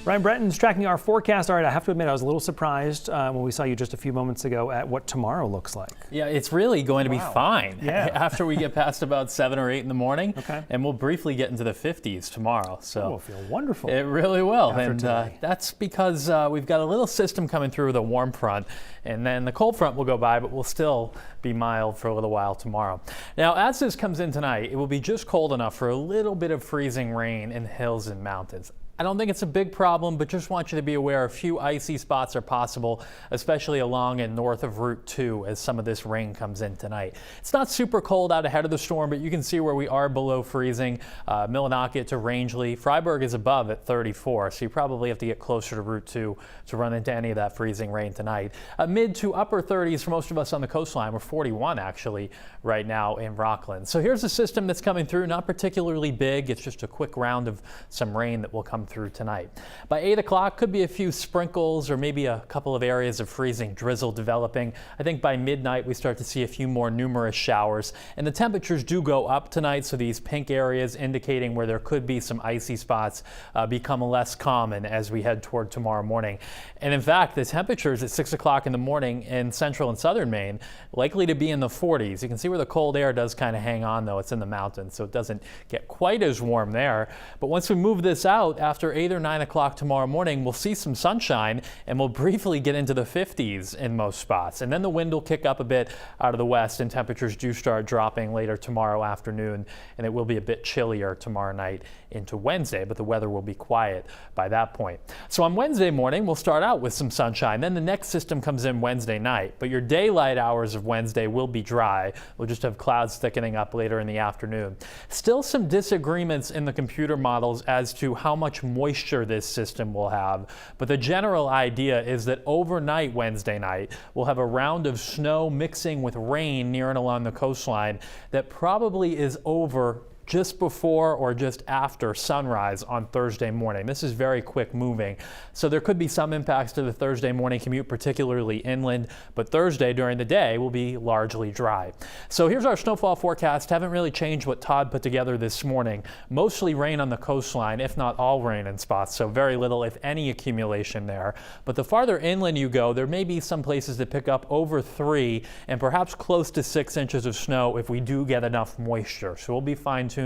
Ryan Bretton's tracking our forecast. All right, I have to admit, I was a little surprised when we saw you just a few moments ago at what tomorrow looks like. Yeah, it's really going to be fine after we get past about 7 or 8 in the morning. Okay. And we'll briefly get into the 50s tomorrow. So it'll feel wonderful. It really will. And that's because we've got a little system coming through with a warm front. And then the cold front will go by, but we'll still be mild for a little while tomorrow. Now, as this comes in tonight, it will be just cold enough for a little bit of freezing rain in hills and mountains. I don't think it's a big problem, but just want you to be aware a few icy spots are possible, especially along and north of Route 2 as some of this rain comes in tonight. It's not super cold out ahead of the storm, but you can see where we are below freezing. Millinocket to Rangeley. Freiburg is above at 34, so you probably have to get closer to Route 2 to run into any of that freezing rain tonight. Mid to upper 30s for most of us on the coastline. We're 41 actually right now in Rockland. So here's a system that's coming through, not particularly big. It's just a quick round of some rain that will come through tonight. By 8 o'clock, could be a few sprinkles or maybe a couple of areas of freezing drizzle developing. I think by midnight we start to see a few more numerous showers, and the temperatures do go up tonight, so these pink areas indicating where there could be some icy spots become less common as we head toward tomorrow morning. And in fact, the temperatures at 6 o'clock in the morning in central and southern Maine likely to be in the 40s. You can see where the cold air does kind of hang on, though. It's in the mountains, so it doesn't get quite as warm there. But once we move this out after 8 or 9 o'clock tomorrow morning, we'll see some sunshine and we'll briefly get into the 50s in most spots. And then the wind will kick up a bit out of the west and temperatures do start dropping later tomorrow afternoon, and it will be a bit chillier tomorrow night into Wednesday, but the weather will be quiet by that point. So on Wednesday morning, we'll start out with some sunshine. Then the next system comes in Wednesday night, but your daylight hours of Wednesday will be dry. We'll just have clouds thickening up later in the afternoon. Still some disagreements in the computer models as to how much moisture this system will have, but the general idea is that overnight Wednesday night we'll have a round of snow mixing with rain near and along the coastline that probably is over just before or just after sunrise on Thursday morning. This is very quick moving, so there could be some impacts to the Thursday morning commute, particularly inland, but Thursday during the day will be largely dry. So here's our snowfall forecast. Haven't really changed what Todd put together this morning. Mostly rain on the coastline, if not all rain in spots, so very little, if any, accumulation there. But the farther inland you go, there may be some places that pick up over 3 and perhaps close to 6 inches of snow if we do get enough moisture. So we'll be fine-tuning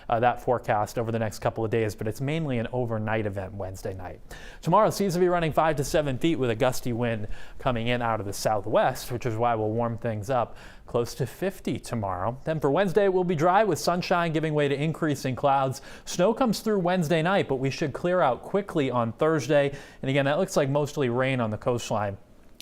that forecast over the next couple of days, but it's mainly an overnight event Wednesday night. Tomorrow, seas will be running 5 to 7 feet with a gusty wind coming in out of the southwest, which is why we'll warm things up close to 50 tomorrow. Then for Wednesday, it will be dry with sunshine giving way to increasing clouds. Snow comes through Wednesday night, but we should clear out quickly on Thursday. And again, that looks like mostly rain on the coastline.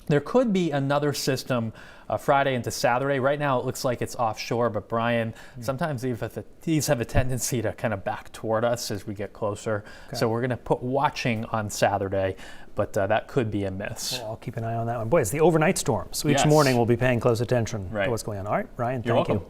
There could be another system Friday into Saturday. Right now it looks like it's offshore, but Brian, sometimes these have a tendency to kind of back toward us as we get closer. Okay. So we're going to put watching on Saturday, but that could be a miss. Well, I'll keep an eye on that one. Boy, it's the overnight storm, so each morning we'll be paying close attention to what's going on. All right, Ryan, thank you.